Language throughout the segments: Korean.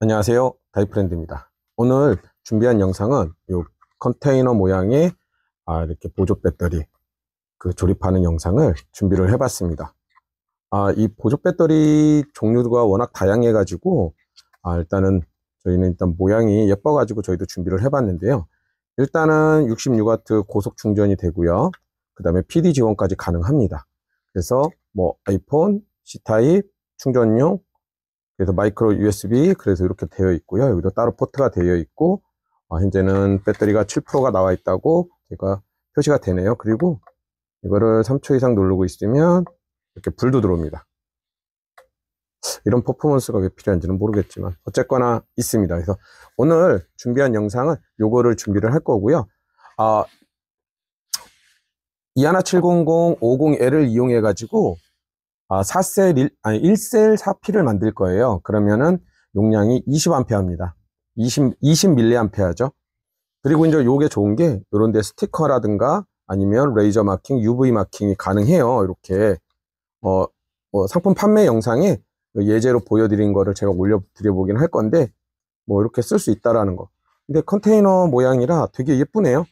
안녕하세요. 다이프렌드입니다. 오늘 준비한 영상은 이 컨테이너 모양의 이렇게 보조 배터리 조립하는 영상을 준비를 해봤습니다. 이 보조 배터리 종류가 워낙 다양해 가지고 일단은 저희는 일단 모양이 예뻐 가지고 저희도 준비를 해봤는데요. 일단은 66W 고속 충전이 되고요. 그 다음에 PD 지원까지 가능합니다. 그래서 뭐 아이폰, C타입, 충전용, 그래서 마이크로 USB, 그래서 이렇게 되어 있고요. 여기도 따로 포트가 되어 있고, 현재는 배터리가 7%가 나와 있다고 제가 표시가 되네요. 그리고 이거를 3초 이상 누르고 있으면 이렇게 불도 들어옵니다. 이런 퍼포먼스가 왜 필요한지는 모르겠지만 어쨌거나 있습니다. 그래서 오늘 준비한 영상은 요거를 준비를 할 거고요. 이하나700 50L을 이용해 가지고 1셀 4P를 만들 거예요. 그러면은 용량이 20A입니다. 20mA죠. 그리고 이제 요게 좋은 게 요런 데 스티커라든가 아니면 레이저 마킹, UV 마킹이 가능해요. 이렇게 상품 판매 영상에 예제로 보여드린 거를 제가 올려드려 보긴 할 건데 뭐 이렇게 쓸 수 있다라는 거. 근데 컨테이너 모양이라 되게 예쁘네요.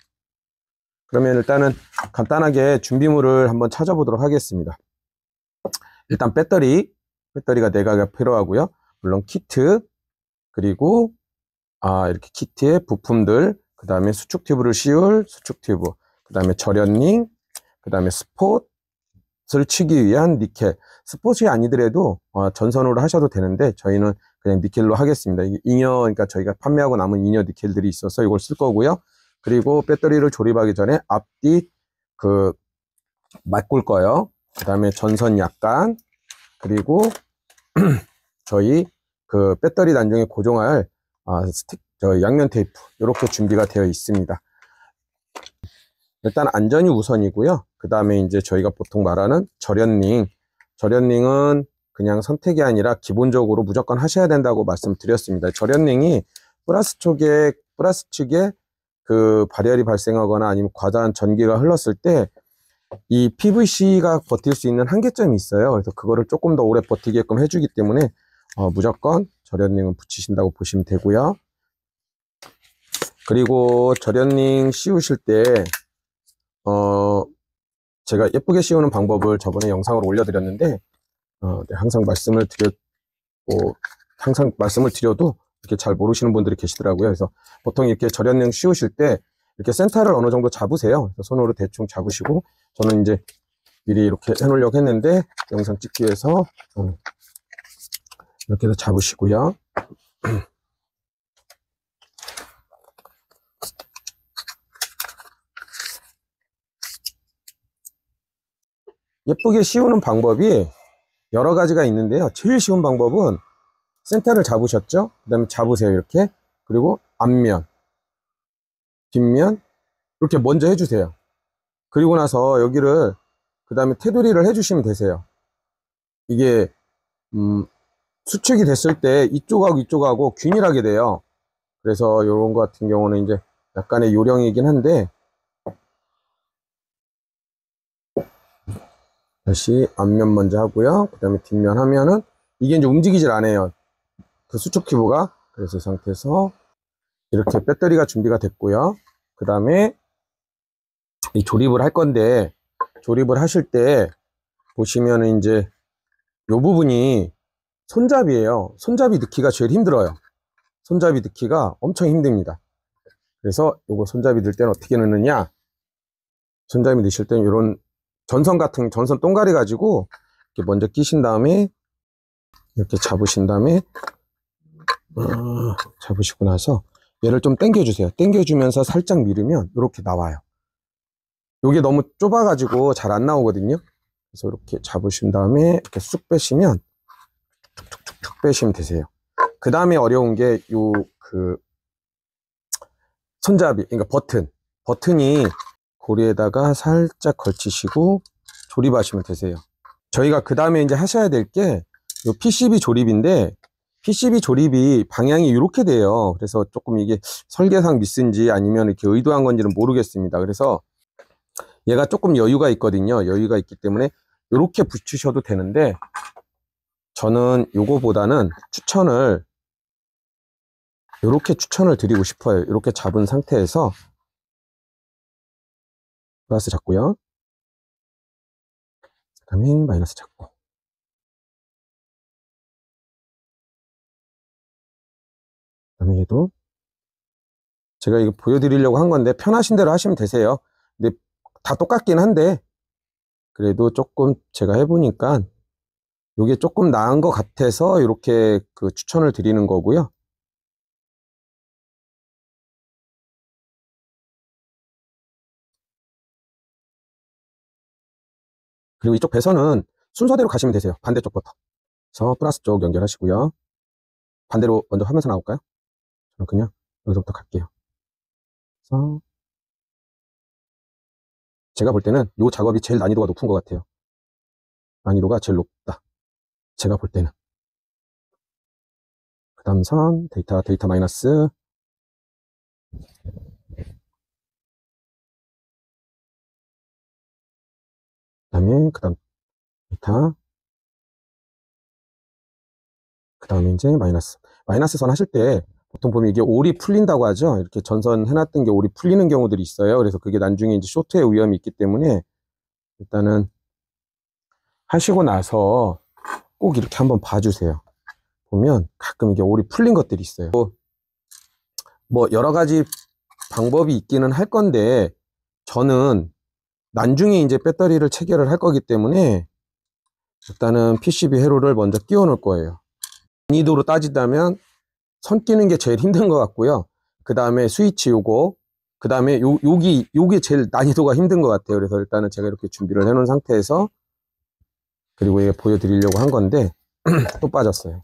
그러면 일단은 간단하게 준비물을 한번 찾아보도록 하겠습니다. 일단 배터리가 4개가 필요하고요. 물론 키트, 그리고 이렇게 키트의 부품들, 그 다음에 수축 튜브를 씌울 수축 튜브, 그 다음에 절연링, 그 다음에 스폿을 치기 위한 니켈. 스폿이 아니더라도 전선으로 하셔도 되는데 저희는 그냥 니켈로 하겠습니다. 이게 그러니까 저희가 판매하고 남은 잉여 니켈들이 있어서 이걸 쓸 거고요. 그리고 배터리를 조립하기 전에 앞뒤 바꿀 거요. 그 다음에 전선 약간, 그리고 저희 배터리 단종에 고정할 양면 테이프 이렇게 준비가 되어 있습니다. 일단 안전이 우선이고요. 그 다음에 이제 저희가 보통 말하는 절연링은 그냥 선택이 아니라 기본적으로 무조건 하셔야 된다고 말씀드렸습니다. 절연링이 플러스 측에 발열이 발생하거나 아니면 과다한 전기가 흘렀을 때 이 PVC가 버틸 수 있는 한계점이 있어요. 그래서 그거를 조금 더 오래 버티게끔 해주기 때문에 무조건 절연링은 붙이신다고 보시면 되고요. 그리고 절연링 씌우실 때 제가 예쁘게 씌우는 방법을 저번에 영상으로 올려드렸는데 네, 항상 말씀을 드려도 이렇게 잘 모르시는 분들이 계시더라고요. 그래서 보통 이렇게 절연링 씌우실 때 이렇게 센터를 어느 정도 잡으세요. 손으로 대충 잡으시고, 저는 이제 미리 이렇게 해놓으려고 했는데 영상 찍기 위해서 이렇게 해서 잡으시고요. 예쁘게 씌우는 방법이 여러 가지가 있는데요. 제일 쉬운 방법은 센터를 잡으셨죠? 그 다음에 잡으세요. 이렇게. 그리고 앞면, 뒷면 이렇게 먼저 해주세요. 그리고 나서 여기를 그 다음에 테두리를 해주시면 되세요. 이게 수축이 됐을 때 이쪽하고 균일하게 돼요. 그래서 이런 거 같은 경우는 이제 약간의 요령이긴 한데, 다시 앞면 먼저 하고요. 그 다음에 뒷면 하면은 이게 이제 움직이질 않아요. 수축 튜브가. 그래서 이 상태에서 이렇게 배터리가 준비가 됐고요. 그 다음에 이 조립을 할 건데, 조립을 하실 때 보시면은 이제 요 부분이 손잡이에요. 손잡이 넣기가 제일 힘들어요. 손잡이 넣기가 엄청 힘듭니다. 그래서 요거 손잡이 넣을 때는 어떻게 넣느냐, 손잡이 넣으실 때는 이런 전선 동가리 가지고 이렇게 먼저 끼신 다음에 이렇게 잡으신 다음에 잡으시고 나서 얘를 좀 당겨 주세요. 당겨 주면서 살짝 밀으면 이렇게 나와요. 요게 너무 좁아 가지고 잘 안 나오거든요. 그래서 이렇게 잡으신 다음에 이렇게 쑥 빼시면 툭툭툭툭 빼시면 되세요. 그 다음에 어려운 게 손잡이, 그러니까 버튼이 고리에다가 살짝 걸치시고 조립하시면 되세요. 저희가 그 다음에 이제 하셔야 될 게 PCB 조립인데, PCB 조립이 방향이 이렇게 돼요. 그래서 조금 이게 설계상 미스인지 아니면 이렇게 의도한 건지는 모르겠습니다. 그래서 얘가 조금 여유가 있거든요. 여유가 있기 때문에 이렇게 붙이셔도 되는데, 저는 요거보다는 추천을 이렇게 추천을 드리고 싶어요. 이렇게 잡은 상태에서 플러스 잡고요. 그 다음에 마이너스 잡고. 그 다음에 얘도 제가 이거 보여드리려고 한 건데 편하신 대로 하시면 되세요. 근데 다 똑같긴 한데 그래도 조금 제가 해보니까 이게 조금 나은 것 같아서 이렇게 그 추천을 드리는 거고요. 그리고 이쪽 배선은 순서대로 가시면 되세요. 반대쪽부터. 그래서 플러스 쪽 연결하시고요. 반대로 먼저 하면서 나올까요? 저는 그냥 여기서부터 갈게요. 그래서 제가 볼 때는 이 작업이 제일 난이도가 높은 것 같아요. 난이도가 제일 높다. 제가 볼 때는. 그 다음 선, 데이터 마이너스. 그 다음 데이터. 그 다음에 이제 마이너스. 마이너스 선 하실 때 보통 보면 이게 올이 풀린다고 하죠. 이렇게 전선 해놨던 게 올이 풀리는 경우들이 있어요. 그래서 그게 나중에 이제 쇼트의 위험이 있기 때문에 일단은 하시고 나서 꼭 이렇게 한번 봐주세요. 보면 가끔 이게 올이 풀린 것들이 있어요. 뭐 여러 가지 방법이 있기는 할 건데 저는 나중에 이제 배터리를 체결을 할 거기 때문에 일단은 PCB 회로를 먼저 끼워 놓을 거예요. 난이도로 따지자면 선 끼는 게 제일 힘든 것 같고요. 그 다음에 스위치 요거, 그 다음에 요게 제일 난이도가 힘든 것 같아요. 그래서 일단은 제가 이렇게 준비를 해 놓은 상태에서 그리고 얘 보여드리려고 한 건데 또 빠졌어요.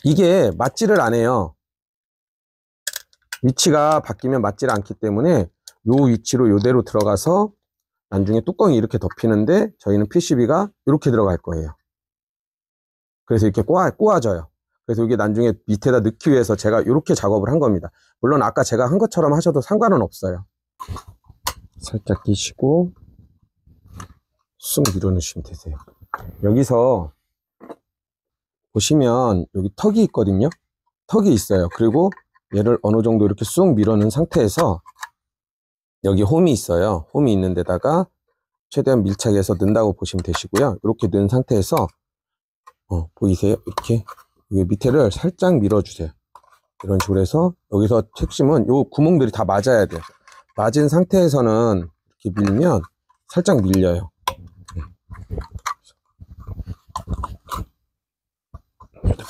이게 맞지를 않아요. 위치가 바뀌면 맞지를 않기 때문에 요 위치로 요대로 들어가서 나중에 뚜껑이 이렇게 덮이는데 저희는 PCB가 이렇게 들어갈 거예요. 그래서 이렇게 꼬아져요. 그래서 이게 나중에 밑에다 넣기 위해서 제가 이렇게 작업을 한 겁니다. 물론 아까 제가 한 것처럼 하셔도 상관은 없어요. 살짝 끼시고 쑥 밀어넣으시면 되세요. 여기서 보시면 여기 턱이 있거든요. 턱이 있어요. 그리고 얘를 어느 정도 이렇게 쑥 밀어넣은 상태에서 여기 홈이 있어요. 홈이 있는 데다가 최대한 밀착해서 넣는다고 보시면 되시고요. 이렇게 넣은 상태에서 보이세요? 이렇게 밑에를 살짝 밀어주세요. 이런 식으로 해서 여기서 핵심은 요 구멍들이 다 맞아야 돼요. 맞은 상태에서는 이렇게 밀면 살짝 밀려요.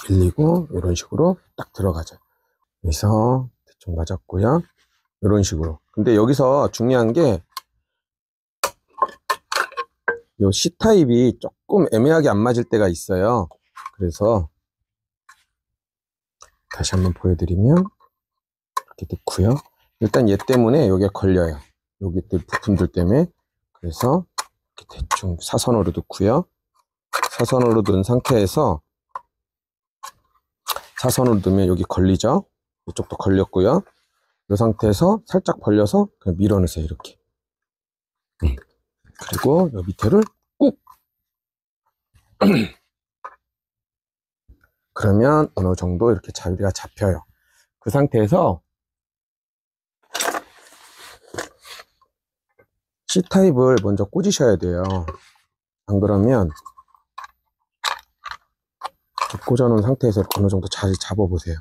밀리고 이런 식으로 딱 들어가죠. 그래서 대충 맞았고요. 이런 식으로. 근데 여기서 중요한 게 요 C타입이 조금 애매하게 안 맞을 때가 있어요. 그래서 다시 한번 보여드리면 이렇게 넣고요. 일단 얘 때문에 여기에 걸려요. 여기 부품들 때문에. 그래서 이렇게 대충 사선으로 넣고요. 사선으로 넣은 상태에서 사선으로 넣으면 여기 걸리죠. 이쪽도 걸렸고요. 이 상태에서 살짝 벌려서 그냥 밀어넣으세요. 이렇게. 그리고 이 밑에를 꾹 그러면 어느 정도 이렇게 자리가 잡혀요. 그 상태에서 C타입을 먼저 꽂으셔야 돼요. 안 그러면 이렇게 꽂아놓은 상태에서 어느 정도 자리 잡아보세요.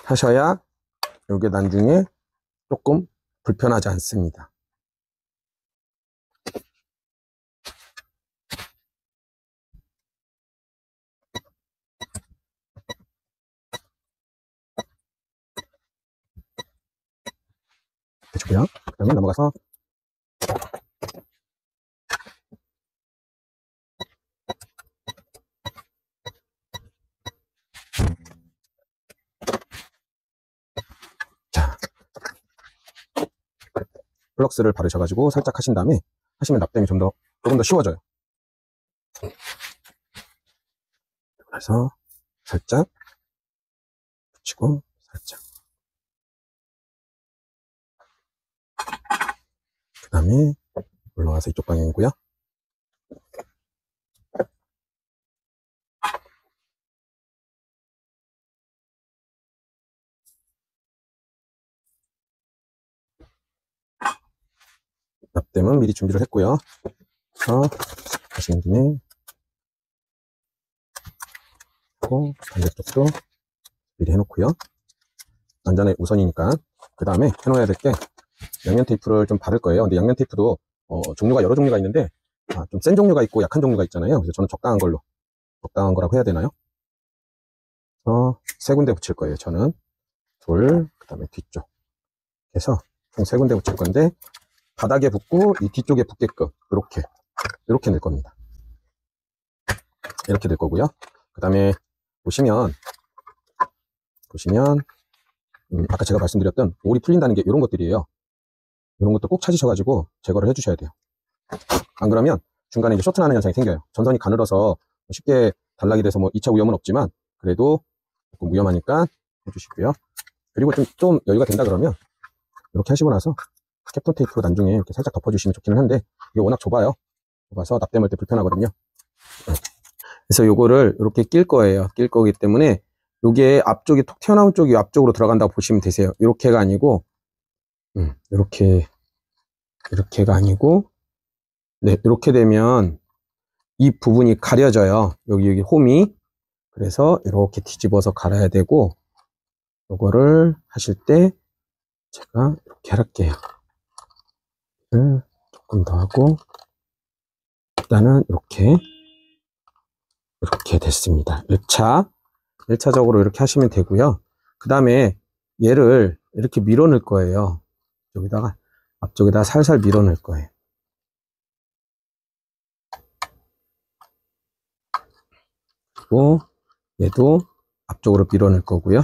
하셔야 이게 나중에 조금 불편하지 않습니다. 해주고요. 그러면 넘어가서 자, 플럭스를 바르셔가지고 살짝 하신 다음에 하시면 납땜이 조금 더 쉬워져요. 그래서 살짝 붙이고 살짝 그 다음에 올라가서 이쪽 방향이고요. 납땜은 미리 준비를 했고요. 그래서 하시는 김에 하고 반대쪽도 미리 해놓고요. 안전에 우선이니까. 그 다음에 해놓아야 될 게 양면 테이프를 좀 바를 거예요. 근데 양면 테이프도 종류가 여러 종류가 있는데 좀 센 종류가 있고 약한 종류가 있잖아요. 그래서 저는 적당한 거라고 해야 되나요? 그래서 세 군데 붙일 거예요. 저는 둘, 그 다음에 뒤쪽 해서 총 세 군데 붙일 건데 바닥에 붙고 이 뒤쪽에 붙게끔 이렇게 낼 겁니다. 이렇게 될 거고요. 그 다음에 보시면 아까 제가 말씀드렸던 올이 풀린다는 게 이런 것들이에요. 이런 것도 꼭 찾으셔가지고 제거를 해주셔야 돼요. 안 그러면 중간에 이제 쇼트 나는 현상이 생겨요. 전선이 가늘어서 쉽게 단락이 돼서 뭐 2차 위험은 없지만 그래도 조금 위험하니까 해주시고요. 그리고 좀 여유가 된다 그러면 이렇게 하시고 나서 캡톤 테이프로 나중에 이렇게 살짝 덮어주시면 좋기는 한데 이게 워낙 좁아서 납땜할 때 불편하거든요. 그래서 요거를 이렇게 낄 거예요. 낄 거기 때문에 요게 앞쪽이 톡 튀어나온 쪽이 앞쪽으로 들어간다고 보시면 되세요. 이렇게가 아니고 이렇게가 아니고 네, 이렇게 되면 이 부분이 가려져요. 여기 홈이. 그래서 이렇게 뒤집어서 갈아야 되고 요거를 하실 때 제가 이렇게 할게요. 조금 더 하고 일단은 이렇게 됐습니다. 1차적으로 이렇게 하시면 되고요. 그 다음에 얘를 이렇게 밀어 넣을 거예요. 여기다가 앞쪽에다 살살 밀어 넣을 거예요. 그리고 얘도 앞쪽으로 밀어 넣을 거고요.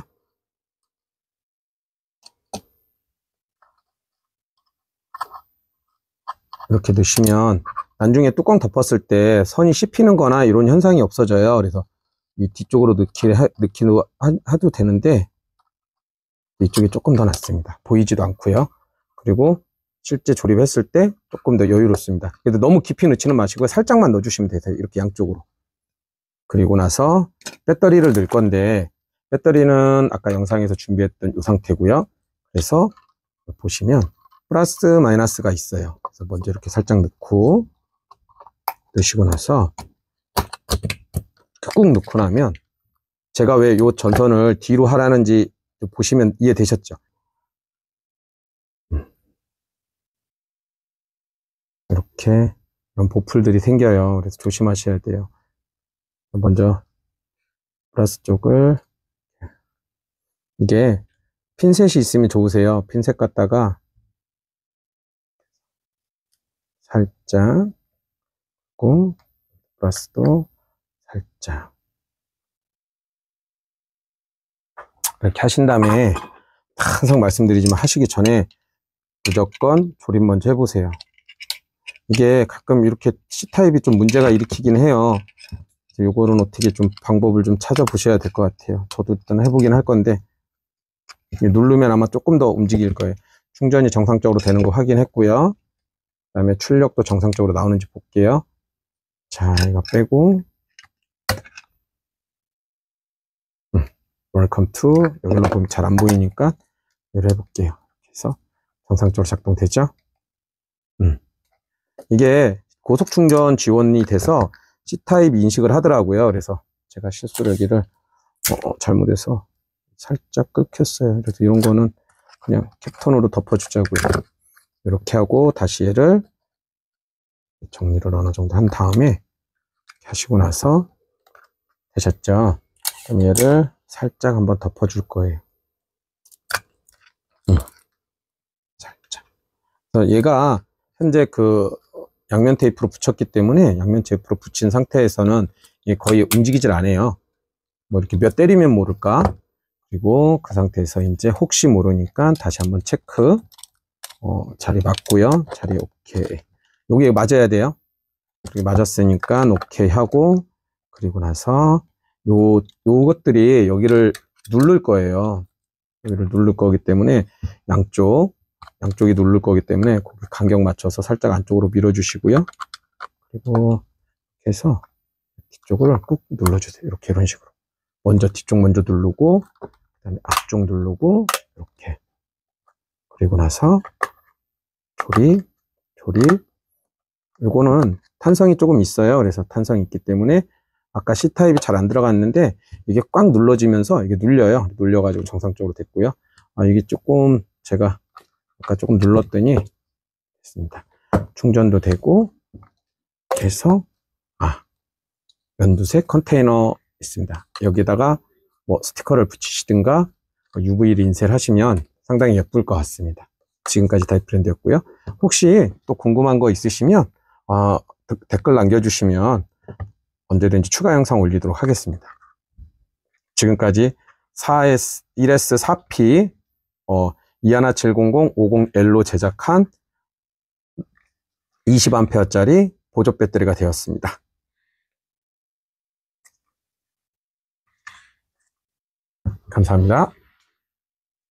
이렇게 넣으시면 나중에 뚜껑 덮었을 때 선이 씹히는 거나 이런 현상이 없어져요. 그래서 이 뒤쪽으로 하도 되는데 이쪽이 조금 더 낫습니다. 보이지도 않고요. 그리고 실제 조립했을 때 조금 더 여유롭습니다. 그래도 너무 깊이 넣지는 마시고 살짝만 넣어주시면 되세요. 이렇게 양쪽으로. 그리고 나서 배터리를 넣을 건데 배터리는 아까 영상에서 준비했던 이 상태고요. 그래서 보시면 플러스 마이너스가 있어요. 그래서 먼저 이렇게 살짝 넣으시고 나서 꾹 넣고 나면 제가 왜 이 전선을 뒤로 하라는지 보시면 이해되셨죠? 이렇게 이런 보풀들이 생겨요. 그래서 조심하셔야 돼요. 먼저 플러스 쪽을 이게 핀셋이 있으면 좋으세요. 핀셋 갖다가 살짝 고 플러스도 살짝 이렇게 하신 다음에 항상 말씀드리지만 하시기 전에 무조건 조립 먼저 해보세요. 이게 가끔 이렇게 C타입이 좀 문제가 일으키긴 해요. 요거는 어떻게 좀 방법을 좀 찾아보셔야 될 것 같아요. 저도 일단 해보긴 할 건데 누르면 아마 조금 더 움직일 거예요. 충전이 정상적으로 되는 거 확인했고요. 그 다음에 출력도 정상적으로 나오는지 볼게요. 자, 이거 빼고 Welcome to 여기로 보면 잘 안 보이니까 이걸 해볼게요. 그래서 정상적으로 작동되죠? 이게 고속 충전 지원이 돼서 C타입 인식을 하더라고요. 그래서 제가 실수로 여기를 잘못해서 살짝 끊겼어요. 그래서 이런 거는 그냥 캡톤으로 덮어주자고요. 이렇게 하고 다시 얘를 정리를 어느 정도 한 다음에 하시고 나서 되셨죠? 그럼 얘를 살짝 한번 덮어줄 거예요. 살짝. 그래서 얘가 현재 그 양면 테이프로 붙였기 때문에 양면 테이프로 붙인 상태에서는 거의 움직이질 않아요. 뭐 이렇게 몇 때리면 모를까. 그리고 그 상태에서 이제 혹시 모르니까 다시 한번 체크. 자리 맞고요. 자리 오케이. 여기 맞아야 돼요. 여기 맞았으니까 오케이 하고 그리고 나서 요것들이 여기를 누를 거예요. 여기를 누를 거기 때문에 양쪽이 누를 거기 때문에 거기 간격 맞춰서 살짝 안쪽으로 밀어주시고요. 그리고 해서 뒤쪽을 꾹 눌러주세요. 이런 식으로. 먼저 뒤쪽 먼저 누르고, 그 다음에 앞쪽 누르고, 이렇게. 그리고 나서 조립. 요거는 탄성이 조금 있어요. 그래서 탄성이 있기 때문에 아까 C타입이 잘 안 들어갔는데 이게 꽉 눌러지면서 이게 눌려요. 눌려가지고 정상적으로 됐고요. 이게 조금 제가 아까 조금 눌렀더니 됐습니다. 충전도 되고 해서 연두색 컨테이너 있습니다. 여기다가 뭐 스티커를 붙이시든가 UV를 인쇄를 하시면 상당히 예쁠 것 같습니다. 지금까지 다이프랜드였고요. 혹시 또 궁금한 거 있으시면 댓글 남겨주시면 언제든지 추가 영상 올리도록 하겠습니다. 지금까지 1S4P 21700-50L로 제작한 20A짜리 보조 배터리가 되었습니다. 감사합니다.